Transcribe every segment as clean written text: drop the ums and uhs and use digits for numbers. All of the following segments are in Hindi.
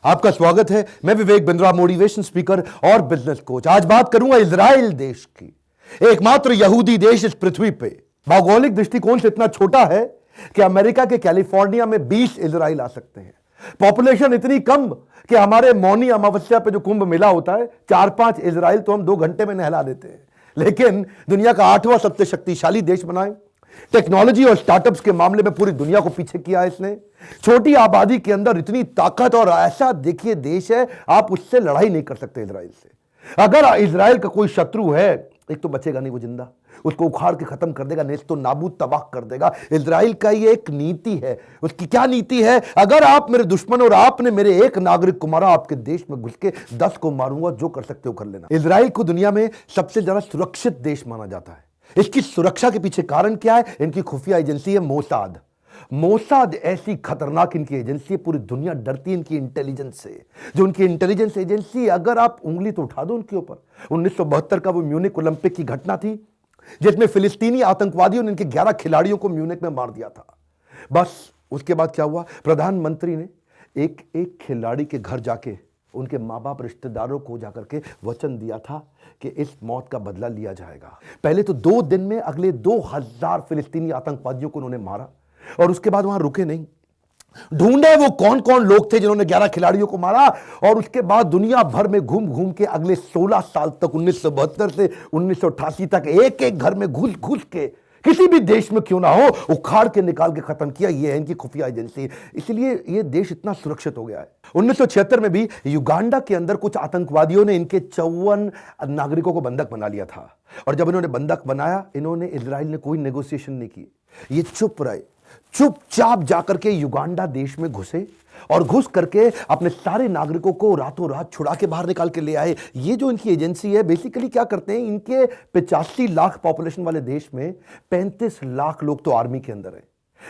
आपका स्वागत है। मैं विवेक बिंद्रा, मोटिवेशन स्पीकर और बिजनेस कोच। आज बात करूंगा इजराइल देश की, एकमात्र यहूदी देश इस पृथ्वी पे। भौगोलिक दृष्टिकोण से इतना छोटा है कि अमेरिका के कैलिफोर्निया में 20 इजराइल आ सकते हैं। पॉपुलेशन इतनी कम कि हमारे मौनी अमावस्या पे जो कुंभ मेला होता है, 4-5 इजराइल तो हम 2 घंटे में नहला देते हैं। लेकिन दुनिया का 8वां सबसे शक्तिशाली देश बनाए, टेक्नोलॉजी और स्टार्टअप्स के मामले में पूरी दुनिया को पीछे किया है इसने। छोटी आबादी के अंदर इतनी ताकत, और ऐसा देखिए देश है, आप उससे लड़ाई नहीं कर सकते इजराइल से। अगर इजराइल का कोई शत्रु है, एक तो बचेगा नहीं वो जिंदा, उसको उखाड़ के खत्म कर देगा, नेस्तो नाबूद तबाह कर देगा। इजराइल का ये एक नीति है। उसकी क्या नीति है? अगर आप मेरे दुश्मन और आपने मेरे एक नागरिक को मारा, आपके देश में घुस के 10 को मारूंगा, जो कर सकते हो कर लेना। इजराइल को दुनिया में सबसे ज्यादा सुरक्षित देश माना जाता है। इसकी सुरक्षा के पीछे कारण क्या है? इनकी खुफिया एजेंसी है मोसाद। मोसाद ऐसी खतरनाक इनकी एजेंसी है, पूरी दुनिया डरती है इनकी इंटेलिजेंस से। जो उनकी इंटेलिजेंस एजेंसी, अगर आप उंगली तो उठा दो उनके ऊपर। 1972 का वो म्यूनिक ओलंपिक की घटना थी, जिसमें फिलिस्तीनी आतंकवादियों ने इनके 11 खिलाड़ियों को म्यूनिक में मार दिया था। बस उसके बाद क्या हुआ? प्रधानमंत्री ने एक एक खिलाड़ी के घर जाके उनके माँ बाप, रिश्तेदारों को जाकर के वचन दिया था कि इस मौत का बदला लिया जाएगा। पहले तो 2 दिन में अगले 2000 फिलिस्तीनी आतंकवादियों को उन्होंने मारा, और उसके बाद वहां रुके नहीं। ढूंढे वो कौन कौन लोग थे जिन्होंने 11 खिलाड़ियों को मारा, और उसके बाद दुनिया भर में घूम घूम के अगले 16 साल तक, 1972 से 1988 तक, एक एक घर में घुस घुस के, किसी भी देश में क्यों ना हो, उखाड़ के निकाल के खत्म किया। ये है इनकी खुफिया एजेंसी। इसलिए ये देश इतना सुरक्षित हो गया है। 1976 में भी युगांडा के अंदर कुछ आतंकवादियों ने इनके 54 नागरिकों को बंधक बना लिया था, और जब इन्होंने बंधक बनाया, इन्होंने, इजराइल ने कोई नेगोशिएशन नहीं की। ये चुप रहे, चुपचाप जाकर के युगांडा देश में घुसे, और घुस करके अपने सारे नागरिकों को रातों रात छुड़ा के बाहर निकाल के ले आए। ये जो इनकी एजेंसी है, बेसिकली क्या करते हैं, इनके 85 लाख पॉपुलेशन वाले देश में 35 लाख लोग तो आर्मी के अंदर हैं।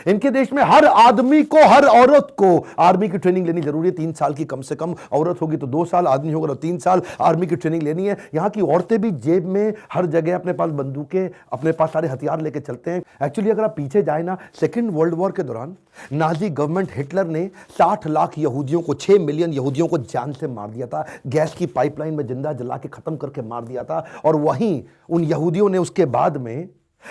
इनके देश में हर आदमी को, हर औरत को आर्मी की ट्रेनिंग लेनी जरूरी है, 3 साल की कम से कम। औरत होगी तो 2 साल, आदमी होगा तो 3 साल आर्मी की ट्रेनिंग लेनी है। यहां की औरतें भी जेब में हर जगह अपने पास बंदूकें, अपने पास सारे हथियार लेके चलते हैं। एक्चुअली अगर आप पीछे जाए ना, सेकेंड वर्ल्ड वॉर के दौरान नाजी गवर्नमेंट, हिटलर ने 60 लाख यहूदियों को, 6 मिलियन यहूदियों को जान से मार दिया था। गैस की पाइपलाइन में जिंदा जला के खत्म करके मार दिया था। और वहीं उन यहूदियों ने उसके बाद में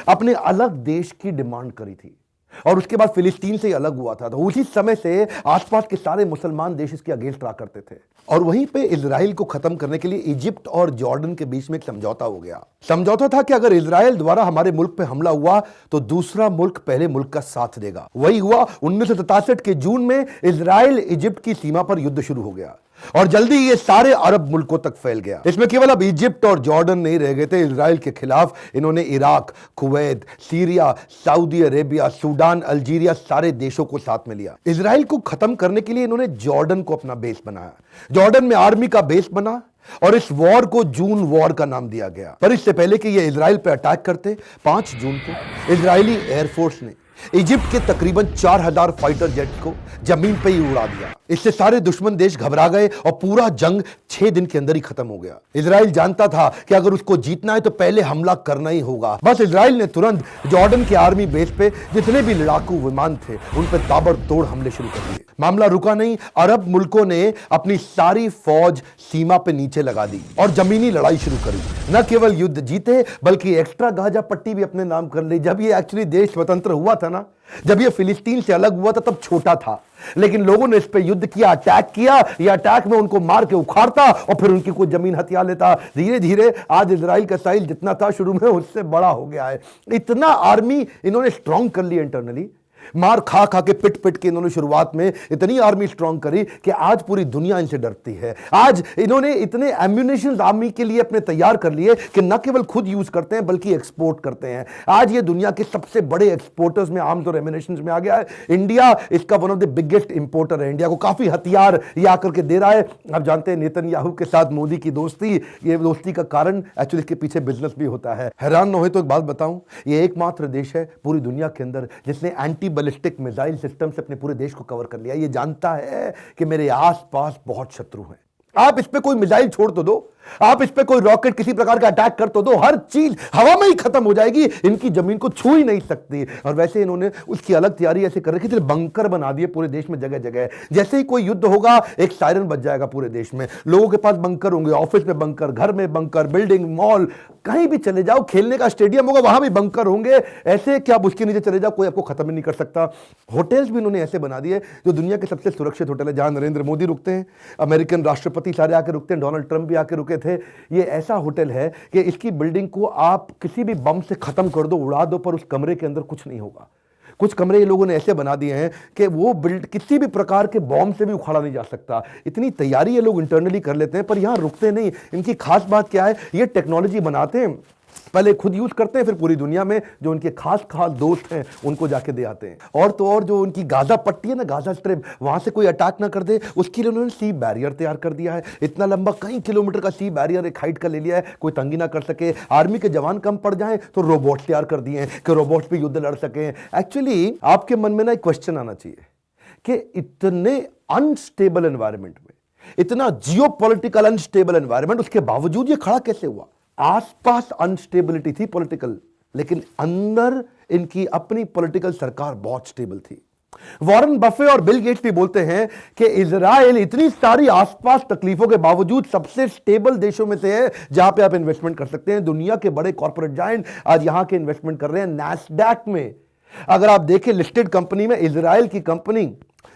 अपने अलग देश की डिमांड करी थी, और उसके बाद फिलिस्तीन से अलग हुआ था। तो उसी समय से आसपास के सारे मुसलमान देश इसके अगेंस्ट रहा करते थे। और वहीं पे इजराइल को खत्म करने के लिए इजिप्ट और जॉर्डन के बीच में एक समझौता हो गया। समझौता था कि अगर इजराइल द्वारा हमारे मुल्क पे हमला हुआ तो दूसरा मुल्क पहले मुल्क का साथ देगा। वही हुआ। 1967 के जून में इजराइल इजिप्ट की सीमा पर युद्ध शुरू हो गया, और जल्दी ये सारे अरब मुल्कों तक फैल गया। इसमें केवल अब इजिप्ट और जॉर्डन नहीं रह गए थे इजराइल के खिलाफ। इन्होंने Iraq, Kuwait, Syria, Saudi Arabia, Sudan, Algeria, सारे देशों को साथ में लिया। इजराइल को खत्म करने के लिए इन्होंने जॉर्डन को अपना बेस बनाया। जॉर्डन में आर्मी का बेस बना, और इस वॉर को जून वॉर का नाम दिया गया। पर इससे पहले कि ये इजराइल पर अटैक करते, 5 जून को इजरायली एयरफोर्स ने इजिप्ट के तकरीबन 4000 फाइटर जेट को जमीन पे ही उड़ा दिया। इससे सारे दुश्मन देश घबरा गए, और पूरा जंग 6 दिन के अंदर ही खत्म हो गया। इजराइल जानता था कि अगर उसको जीतना है तो पहले हमला करना ही होगा। बस इजराइल ने तुरंत जॉर्डन के आर्मी बेस पे जितने भी लड़ाकू विमान थे, उन पर ताबड़तोड़ हमले शुरू कर दिए। मामला रुका नहीं, अरब मुल्कों ने अपनी सारी फौज सीमा पे नीचे लगा दी और जमीनी लड़ाई शुरू करी। न केवल युद्ध जीते, बल्कि एक्स्ट्रा गाजा पट्टी भी अपने नाम कर ली। जब ये एक्चुअली देश स्वतंत्र हुआ था ना, जब ये फिलिस्तीन से अलग हुआ था, तब छोटा था, लेकिन लोगों ने इस पे युद्ध किया, अटैक किया। ये अटैक में उनको मार के उखाड़ता, और फिर उनकी कोई जमीन हथियार लेता। धीरे धीरे आज इजराइल का साइज जितना था शुरू में, उससे बड़ा हो गया है। इतना आर्मी इन्होंने स्ट्रांग कर लिया इंटरनली। मार खा खा के, पिट पिट के इन्होंने शुरुआत में इतनी आर्मी स्ट्रांग करी कि आज पूरी दुनिया इनसे डरती है। आज इन्होंने इतने एम्यूनेशन आर्मी के लिए अपने तैयार कर लिए कि न केवल खुद यूज करते हैं बल्कि एक्सपोर्ट करते हैं। आज ये दुनिया के सबसे बड़े एक्सपोर्टर्स में, आर्म्स और एम्यूनेशन में आ गया है। इंडिया इसका one of the biggest importer है। इंडिया को काफी हथियार ये आकर के दे रहा है। आप जानते हैं नेतन्याहू के साथ मोदी की दोस्ती, ये दोस्ती का कारण एक्चुअली इसके पीछे बिजनेस भी होता है। हैरान न हो तो एक बात बताऊं, ये एकमात्र देश है पूरी दुनिया के अंदर जिसने एंटी बैलिस्टिक मिसाइल सिस्टम से अपने पूरे देश को कवर कर लिया। ये जानता है कि मेरे आसपास बहुत शत्रु हैं, आप इस पे कोई मिसाइल छोड़ तो दो, आप इस पे कोई रॉकेट किसी प्रकार का अटैक कर तो दो, हर चीज हवा में ही खत्म हो जाएगी, इनकी जमीन को छू ही नहीं सकती। और वैसे इन्होंने उसकी अलग तैयारी ऐसे कर रखी थी, बंकर बना दिए पूरे देश में जगह जगह। जैसे ही कोई युद्ध होगा एक सायरन बज जाएगा पूरे देश में, लोगों के पास बंकर होंगे, ऑफिस में बंकर, घर में बंकर, बिल्डिंग, मॉल, कहीं भी चले जाओ, खेलने का स्टेडियम होगा वहां भी बंकर होंगे। ऐसे कि आप उसके नीचे चले जाओ कोई आपको खत्म ही नहीं कर सकता। होटल्स भी इन्होंने ऐसे बना दिए जो दुनिया के सबसे सुरक्षित होटल है, जहां नरेंद्र मोदी रुकते हैं, अमेरिकन राष्ट्रपति सारे आके रुकते हैं, डोनाल्ड ट्रंप भी आके रुके थे। ये ऐसा होटल है कि इसकी बिल्डिंग को आप किसी भी बम से खत्म कर दो, उड़ा दो, पर उस कमरे के अंदर कुछ नहीं होगा। कुछ कमरे ये लोगों ने ऐसे बना दिए हैं कि वो बिल्ड किसी भी प्रकार के बॉम्ब से भी उखाड़ा नहीं जा सकता। इतनी तैयारी ये लोग इंटरनली कर लेते हैं, पर यहां रुकते नहीं। इनकी खास बात क्या है, ये टेक्नोलॉजी बनाते हैं, पहले खुद यूज करते हैं, फिर पूरी दुनिया में जो उनके खास दोस्त हैं उनको जाके दे आते हैं। और तो और जो उनकी गाजा पट्टी है ना, गाजा स्ट्रिप, वहां से कोई अटैक ना कर दे, उसके लिए उन्होंने सी बैरियर तैयार कर दिया है। इतना लंबा कई किलोमीटर का सी बैरियर एक हाइट का ले लिया है, कोई तंगी ना कर सके। आर्मी के जवान कम पड़ जाएं तो रोबोट तैयार कर दिए हैं कि रोबोट्स पे युद्ध लड़ सकें। एक्चुअली आपके मन में ना एक क्वेश्चन आना चाहिए कि इतने अनस्टेबल एनवायरमेंट में, इतना जियोपॉलिटिकल अनस्टेबल एनवायरमेंट, उसके बावजूद ये खड़ा कैसे हुआ? आसपास अनस्टेबिलिटी थी पॉलिटिकल, लेकिन अंदर इनकी अपनी पॉलिटिकल सरकार बहुत स्टेबल थी। वॉरेन बफे और बिल गेट्स भी बोलते हैं कि इजराइल इतनी सारी आसपास तकलीफों के बावजूद सबसे स्टेबल देशों में से है जहां पे आप इन्वेस्टमेंट कर सकते हैं। दुनिया के बड़े कॉर्पोरेट जायंट आज यहां के इन्वेस्टमेंट कर रहे हैं नैस्डैक में। अगर आप देखें लिस्टेड कंपनी में इजराइल की कंपनी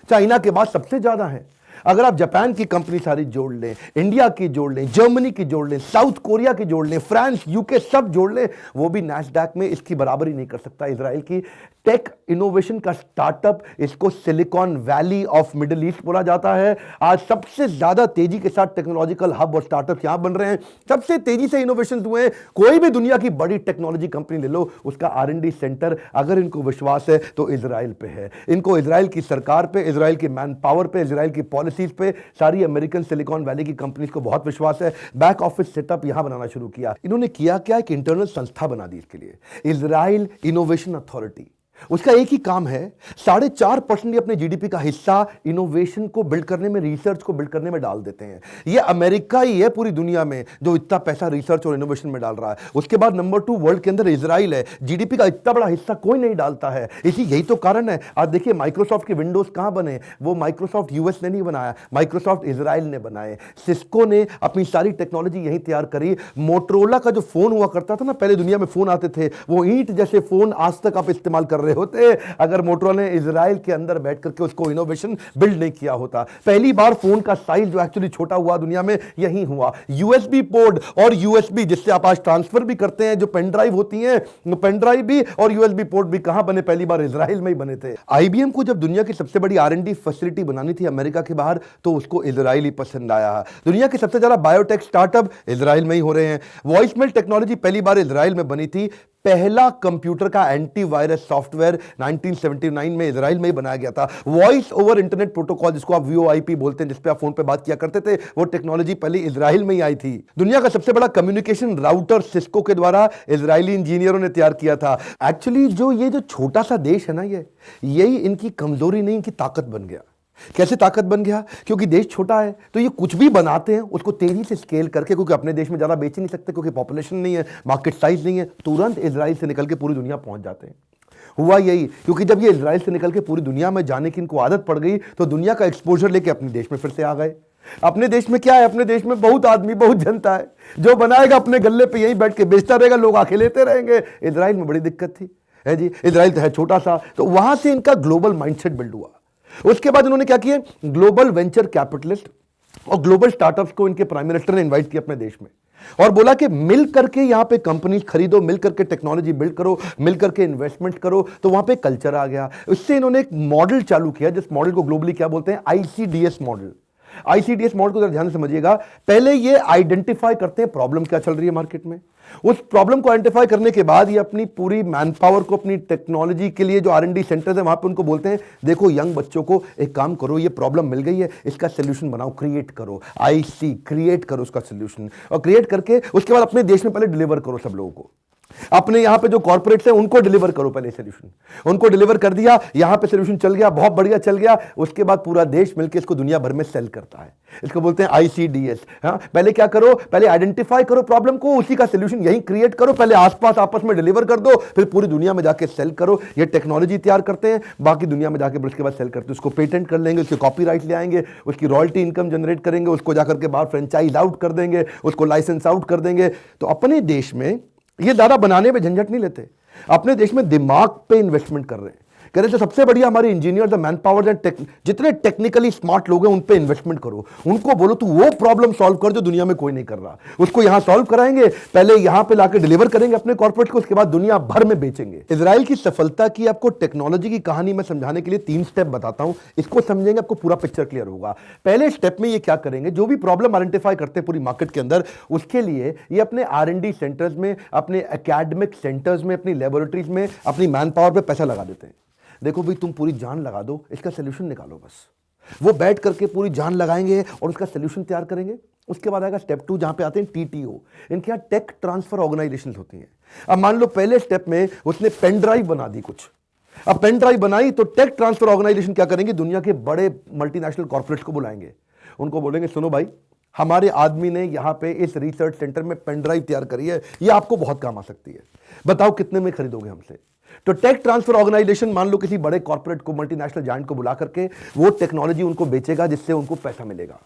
चाइना के बाद सबसे ज्यादा है। अगर आप जापान की कंपनी सारी जोड़ लें, इंडिया की जोड़ लें, जर्मनी की जोड़ लें, साउथ कोरिया की जोड़ लें, फ्रांस, यूके सब जोड़ लें, वो भी नैस्डैक में इसकी बराबरी नहीं कर सकता। इजराइल की टेक इनोवेशन का स्टार्टअप, इसको silicon valley of middle east बोला जाता है। आज सबसे ज्यादा तेजी के साथ टेक्नोलॉजिकल हब और स्टार्टअप यहां बन रहे हैं, सबसे तेजी से इनोवेशन हुए हैं। कोई भी दुनिया की बड़ी टेक्नोलॉजी कंपनी ले लो, उसका R&D सेंटर अगर इनको विश्वास है तो इजराइल पे है। इनको इजराइल की सरकार पे, इजराइल की मैन पावर पे, इजराइल की पॉलिसीज पे, सारी अमेरिकन सिलिकॉन वैली की कंपनीज को बहुत विश्वास है। बैक ऑफिस सेटअप यहां बनाना शुरू किया। इन्होंने किया क्या, एक इंटरनल संस्था बना दी इसके लिए, इजराइल इनोवेशन अथॉरिटी। उसका एक ही काम है, 4.5% अपने जीडीपी का हिस्सा इनोवेशन को बिल्ड करने में, रिसर्च को बिल्ड करने में डाल देते हैं। ये अमेरिका ही है पूरी दुनिया में जो इतना पैसा रिसर्च और इनोवेशन में डाल रहा है। उसके बाद नंबर 2 वर्ल्ड के अंदर इजराइल है। जीडीपी का इतना बड़ा हिस्सा कोई नहीं डालता है। यही तो कारण है। आज देखिए माइक्रोसॉफ्ट के विंडोज कहां बने, वो माइक्रोसॉफ्ट यूएस ने नहीं बनाया, माइक्रोसॉफ्ट इजराइल ने बनाए। सिस्को ने अपनी सारी टेक्नोलॉजी यही तैयार करी। मोटरोला का जो फोन हुआ करता था ना, पहले दुनिया में फोन आते थे, वो ईंट जैसे फोन आज तक आप इस्तेमाल कर रहे होते अगर मोटरोला ने इजराइल के अंदर बैठ करके उसको इनोवेशन बिल्ड नहीं किया होता। पहली बार फोन का साइज जो एक्चुअली छोटा हुआ दुनिया में यही हुआ। यूएसबी पोर्ट और यूएसबी जिससे आप आज ट्रांसफर भी करते हैं, जो पेन ड्राइव होती हैं, पेन ड्राइव भी और यूएसबी पोर्ट भी कहां बने, पहली बार इजराइल में ही बने थे। आईबीएम को जब दुनिया की सबसे बड़ी R&D फैसिलिटी बनानी थी अमेरिका के बाहर, तो उसको इजराइल ही पसंद आया। दुनिया के सबसे ज्यादा बायोटेक स्टार्टअप इजराइल में ही हो रहे हैं। वॉइसमेल टेक्नोलॉजी पहली बार इजराइल में बनी थी। पहला कंप्यूटर का एंटीवायरस सॉफ्टवेयर 1979 में इजराइल में ही बनाया गया था। वॉइस ओवर इंटरनेट प्रोटोकॉल जिसको आप VoIP बोलते हैं, जिसपे आप फोन पे बात किया करते थे, वो टेक्नोलॉजी पहले इजराइल में ही आई थी। दुनिया का सबसे बड़ा कम्युनिकेशन राउटर सिस्को के द्वारा इजरायली इंजीनियरों ने तैयार किया था। एक्चुअली जो छोटा सा देश है ना, यही इनकी कमजोरी नहीं, इनकी ताकत बन गया। कैसे ताकत बन गया? क्योंकि देश छोटा है तो ये कुछ भी बनाते हैं उसको तेजी से स्केल करके, क्योंकि अपने देश में ज्यादा बेच ही नहीं सकते, क्योंकि पॉपुलेशन नहीं है, मार्केट साइज नहीं है, तुरंत इजराइल से निकल के पूरी दुनिया पहुंच जाते हैं। हुआ यही, क्योंकि जब ये इजराइल से निकल के पूरी दुनिया में जाने की इनको आदत पड़ गई, तो दुनिया का एक्सपोजर लेके अपने देश में फिर से आ गए। अपने देश में क्या है, अपने देश में बहुत आदमी, बहुत जनता है, जो बनाएगा अपने गल्ले पे यहीं बैठ के बेचता रहेगा, लोग आके लेते रहेंगे। इजराइल में बड़ी दिक्कत थी है जी, इजराइल तो है छोटा सा, तो वहां से इनका ग्लोबल माइंडसेट बिल्ड हुआ। उसके बाद इन्होंने क्या किया, ग्लोबल वेंचर कैपिटलिस्ट और ग्लोबल स्टार्टअप्स को इनके प्राइम मिनिस्टर ने इनवाइट किया अपने देश में और बोला कि मिल करके यहां पे कंपनी खरीदो, मिल करके टेक्नोलॉजी बिल्ड करो, मिल करके इन्वेस्टमेंट करो। तो वहां पे कल्चर आ गया। इससे इन्होंने एक मॉडल चालू किया, जिस मॉडल को ग्लोबली क्या बोलते हैं, ICDS मॉडल। ICDS मॉडल को जरा ध्यान से समझिएगा। पहले ये आइडेंटिफाई करते हैं प्रॉब्लम क्या चल रही है मार्केट में। उस प्रॉब्लम को आइडेंटिफाई करने के बाद ये अपनी पूरी मैन पावर को, अपनी टेक्नोलॉजी के लिए जो R&D सेंटर्स है वहां पे उनको बोलते हैं, देखो यंग बच्चों को एक काम करो, ये प्रॉब्लम मिल गई है, इसका सोल्यूशन बनाओ, क्रिएट करो, क्रिएट करो उसका सोल्यूशन, और क्रिएट करके उसके बाद अपने देश में पहले डिलीवर करो सब लोगों को। अपने यहां पे जो कॉर्पोरेट्स हैं उनको डिलीवर करो पहले सोल्यूशन, उनको डिलीवर कर दिया, यहां पे सोल्यूशन चल गया, बहुत बढ़िया चल गया, उसके बाद पूरा देश मिलकर इसको दुनिया भर में सेल करता है। इसको बोलते हैं ICDS। हाँ, पहले क्या करो, पहले आइडेंटिफाई करो प्रॉब्लम को, उसी का सोल्यूशन यहीं क्रिएट करो, पहले आसपास आपस में डिलीवर कर दो, फिर पूरी दुनिया में जाके सेल करो। ये टेक्नोलॉजी तैयार करते हैं, बाकी दुनिया में जाके उसके बाद सेल करते हैं, उसको पेटेंट कर लेंगे, उसके कॉपीराइट ले आएंगे, उसकी रॉयल्टी इनकम जनरेट करेंगे, उसको जाकर के बाहर फ्रेंचाइज आउट कर देंगे, उसको लाइसेंस आउट कर देंगे। तो अपने देश में ये ज्यादा बनाने में झंझट नहीं लेते, अपने देश में दिमाग पे इन्वेस्टमेंट कर रहे हैं। कह रहे थे सबसे बढ़िया हमारे इंजीनियर्स, मैन पावर, जितने टेक्निकली स्मार्ट लोग हैं उन पे इन्वेस्टमेंट करो, उनको बोलो तू वो प्रॉब्लम सॉल्व कर जो दुनिया में कोई नहीं कर रहा, उसको यहां सॉल्व कराएंगे, पहले यहां पे लाके डिलीवर करेंगे अपने कॉर्पोरेट को, उसके बाद दुनिया भर में बेचेंगे। इजराइल की सफलता की आपको टेक्नोलॉजी की कहानी में समझाने के लिए 3 स्टेप बताता हूं, इसको समझेंगे आपको पूरा पिक्चर क्लियर होगा। पहले स्टेप में ये क्या करेंगे, जो भी प्रॉब्लम आइडेंटिफाई करते हैं पूरी मार्केट के अंदर, उसके लिए ये अपने R&D सेंटर्स में, अपने एकेडमिक सेंटर्स में, अपनी लेबोरेटरीज में, अपनी मैन पावर पे पैसा लगा देते हैं। देखो भाई तुम पूरी जान लगा दो, इसका सोल्यूशन निकालो बस। वो बैठ करके पूरी जान लगाएंगे और उसका सोल्यूशन तैयार करेंगे। उसके बाद आएगा स्टेप 2, जहां पे आते हैं TTO, इनके यहाँ टेक ट्रांसफर ऑर्गेनाइजेशन होती हैं। अब मान लो पहले स्टेप में उसने पेन ड्राइव बना दी कुछ, अब पेन ड्राइव बनाई तो टेक ट्रांसफर ऑर्गेनाइजेशन क्या करेंगे, दुनिया के बड़े मल्टीनेशनल कॉर्पोरेट्स को बुलाएंगे, उनको बोलेंगे सुनो भाई, हमारे आदमी ने यहां पे इस रिसर्च सेंटर में पेन ड्राइव तैयार करी है, ये आपको बहुत काम आ सकती है, बताओ कितने में खरीदोगे हमसे। तो टेक ट्रांसफर ऑर्गेनाइजेशन मान लो किसी बड़े कॉर्पोरेट को, मल्टीनेशनल जायंट को बुला करके वो टेक्नोलॉजी उनको बेचेगा जिससे उनको पैसा मिलेगा,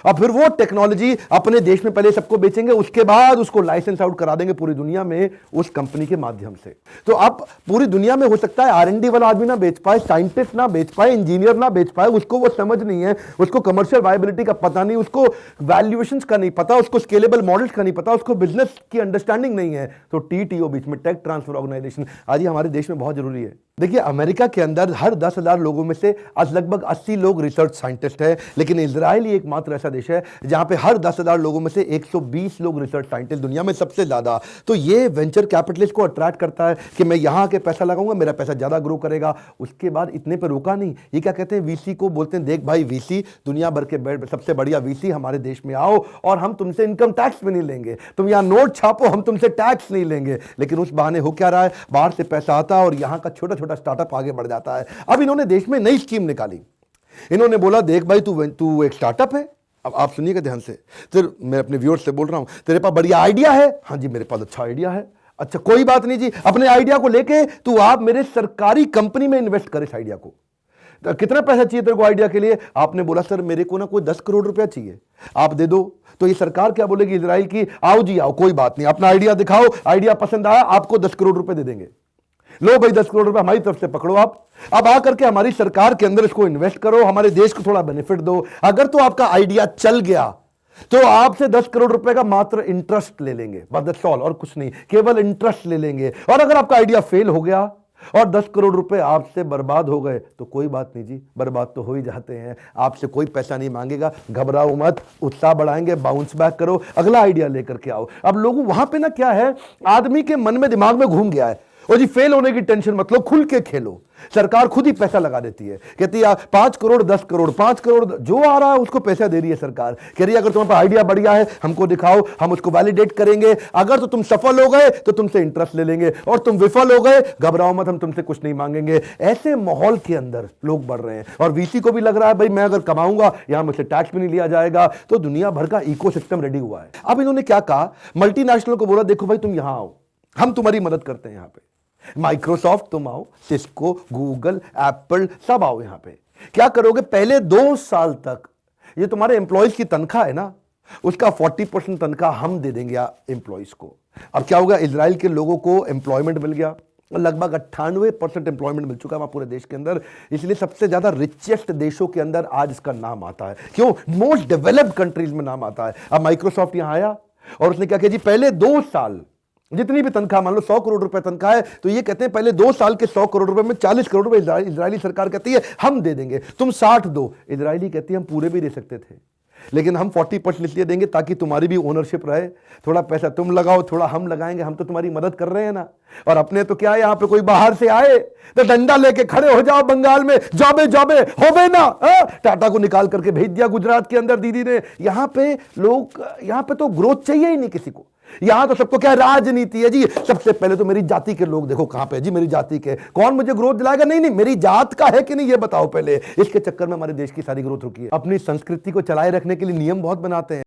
और फिर वो टेक्नोलॉजी अपने देश में पहले सबको बेचेंगे, उसके बाद उसको लाइसेंस आउट करा देंगे पूरी दुनिया में उस कंपनी के माध्यम से। तो अब पूरी दुनिया में हो सकता है R&D वाला आदमी ना बेच पाए, साइंटिस्ट ना बेच पाए, इंजीनियर ना बेच पाए, उसको वो समझ नहीं है, उसको कमर्शियल वायबिलिटी का पता नहीं, उसको वैल्यूएशंस का नहीं पता, उसको स्केलेबल मॉडल्स का नहीं पता, उसको बिजनेस की अंडरस्टैंडिंग नहीं है। तो TTO बीच में, टेक ट्रांसफर ऑर्गेनाइजेशन, आज ये हमारे देश में बहुत जरूरी है। देखिए अमेरिका के अंदर हर 10,000 लोगों में से आज लगभग 80 लोग रिसर्च साइंटिस्ट है, लेकिन इजराइल ही एकमात्र ऐसा देश है जहां पे हर 10,000 लोगों में से 120 लोग रिसर्च साइंटिस्ट, दुनिया में सबसे ज्यादा। तो ये वेंचर कैपिटलिस्ट को अट्रैक्ट करता है कि मैं यहां के पैसा लगाऊंगा, मेरा पैसा ज्यादा ग्रो करेगा। उसके बाद इतने पर रुका नहीं, ये क्या कहते हैं, VC को बोलते हैं देख भाई VC, दुनिया भर के सबसे बढ़िया VC हमारे देश में आओ और हम तुमसे इनकम टैक्स भी नहीं लेंगे, तुम यहां नोट छापो, हम तुमसे टैक्स नहीं लेंगे। लेकिन उस बहाने हो क्या रहा है, बाहर से पैसा आता है और यहां का छोटा छोटा स्टार्टअप आगे बढ़ जाता है। अब इन्होंने देश में नई स्कीम निकाली, इन्होंने बोला देख भाई तू एक स्टार्टअप है, अब आप सुनिएगा ध्यान से, फिर मैं अपने व्यूअर्स से बोल रहा हूं, तेरे पास बढ़िया आइडिया है, हाँ जी मेरे पास अच्छा आइडिया है, अच्छा कोई बात नहीं जी, अपने आइडिया को लेके तू आप मेरे सरकारी कंपनी में इन्वेस्ट कर इस आइडिया को। तो कितना पैसा चाहिए तेरे को आइडिया के लिए, आपने बोला सर मेरे को ना कोई 10 करोड़ रुपया चाहिए, आप दे दो। तो ये सरकार क्या बोलेगी इजराइल की, आओ जी आओ, कोई बात नहीं, अपना आइडिया दिखाओ, आइडिया पसंद आया आपको 10 करोड़ रुपए दे देंगे, लो भाई 10 करोड़ रुपए हमारी तरफ से पकड़ो आप, अब आकर के हमारी सरकार के अंदर इसको इन्वेस्ट करो, हमारे देश को थोड़ा बेनिफिट दो। अगर तो आपका आइडिया चल गया तो आपसे 10 करोड़ रुपए का मात्र इंटरेस्ट ले लेंगे, बस दैट्स ऑल, और कुछ नहीं, केवल इंटरेस्ट ले लेंगे। और अगर आपका आइडिया फेल हो गया और 10 करोड़ रुपए आपसे बर्बाद हो गए तो कोई बात नहीं जी, बर्बाद तो हो ही जाते हैं, आपसे कोई पैसा नहीं मांगेगा, घबराओ मत, उत्साह बढ़ाएंगे, बाउंस बैक करो, अगला आइडिया लेकर के आओ। अब लोगों वहां पे ना क्या है, आदमी के मन में दिमाग में घूम गया है, और जी फेल होने की टेंशन मत लो, खुल के खेलो, सरकार खुद ही पैसा लगा देती है, कहती है 5 करोड़ 10 करोड़ 5 करोड़ जो आ रहा है उसको पैसा दे रही है सरकार, कह रही है अगर तुम्हारे पास आइडिया बढ़िया है हमको दिखाओ, हम उसको वैलिडेट करेंगे, अगर तो तुम सफल हो गए तो तुमसे इंटरेस्ट ले लेंगे, और तुम विफल हो गए घबराओ मत, हम तुमसे कुछ नहीं मांगेंगे। ऐसे माहौल के अंदर लोग बढ़ रहे हैं, और VC को भी लग रहा है भाई मैं अगर कमाऊंगा यहां मुझसे टैक्स भी नहीं लिया जाएगा, तो दुनिया भर का इकोसिस्टम रेडी हुआ है। अब इन्होंने क्या कहा, मल्टीनेशनल को बोला देखो भाई तुम यहां आओ, हम तुम्हारी मदद करते हैं, यहां पे माइक्रोसॉफ्ट तुम आओ, सिस्को, गूगल, एप्पल सब आओ यहां पे। क्या करोगे, पहले 2 साल तक ये तुम्हारे एम्प्लॉयज की तनख्वाह है ना, उसका 40% तनख्वाह हम दे देंगे एम्प्लॉयज को। अब क्या होगा, इजराइल के लोगों को एम्प्लॉयमेंट मिल गया, लगभग 98% एम्प्लॉयमेंट मिल चुका है पूरे देश के अंदर, इसलिए सबसे ज्यादा रिचेस्ट देशों के अंदर आज इसका नाम आता है। क्यों, मोस्ट डेवलप्ड कंट्रीज में नाम आता है। अब माइक्रोसॉफ्ट यहां आया और उसने क्या किया जी, पहले 2 साल जितनी भी तनख्वाह, मान लो 100 करोड़ रुपए तनख्वाह है, तो ये कहते हैं पहले 2 साल के 100 करोड़ रुपए में 40 करोड़ रुपए इजरायली सरकार कहती है हम दे देंगे, तुम 60 दो, इजरायली कहती है हम पूरे भी दे सकते थे, लेकिन हम 40% इसलिए देंगे ताकि तुम्हारी भी ओनरशिप रहे, थोड़ा पैसा तुम लगाओ थोड़ा हम लगाएंगे, हम तो तुम्हारी मदद कर रहे हैं ना। और अपने तो क्या है, यहां पे कोई बाहर से आए तो डंडा लेके खड़े हो जाओ बंगाल में, जाबे जाबे होबे ना, टाटा को निकाल करके भेज दिया गुजरात के अंदर दीदी ने। यहां पे लोग, यहां पे तो ग्रोथ चाहिए ही नहीं किसी को, यहां तो सबको क्या राजनीति है जी, सबसे पहले तो मेरी जाति के लोग देखो कहां पे जी, मेरी जाति के कौन मुझे ग्रोथ दिलाएगा, नहीं नहीं मेरी जात का है कि नहीं ये बताओ पहले। इसके चक्कर में हमारे देश की सारी ग्रोथ रुकी है। अपनी संस्कृति को चलाए रखने के लिए नियम बहुत बनाते हैं।